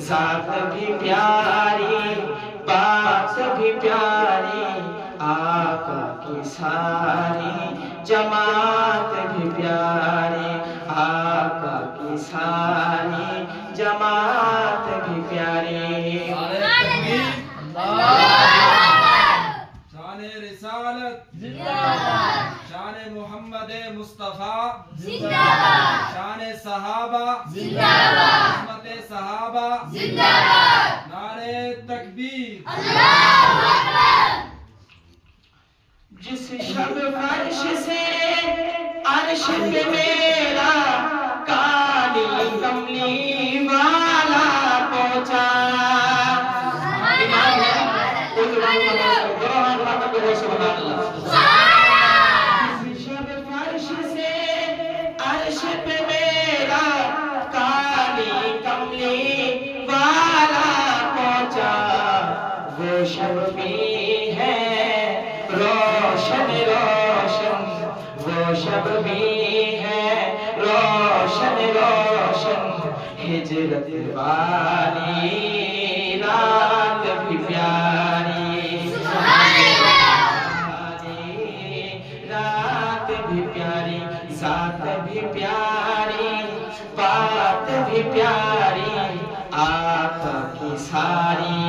ذات بھی پیاری، بات بھی پیاری، آقا کی ساری جماعت بھی پیاری، آقا کی ساری جماعت بھی پیاری۔ شان رسالت زندہ باد، شان محمد مصطفیٰ زندہ باد، شان صحابہ زندہ باد، عظمت صحابہ زندہ باد، نعرہ تکبیر اللہ اکبر۔ جس شب فرش سے عرش پہ میرا کالی کملی والا پہنچا، جس شب فرش سے عرش پہ میرا کالی کملی والا پہنچا، وہ شب بھی ہے روشن روشن، وہ شب بھی ہے روشن روشن، ہجرت والی رات بھی پیاری، رات بھی پیاری، ذات بھی پیاری، بات بھی پیاری، آقا کی ساری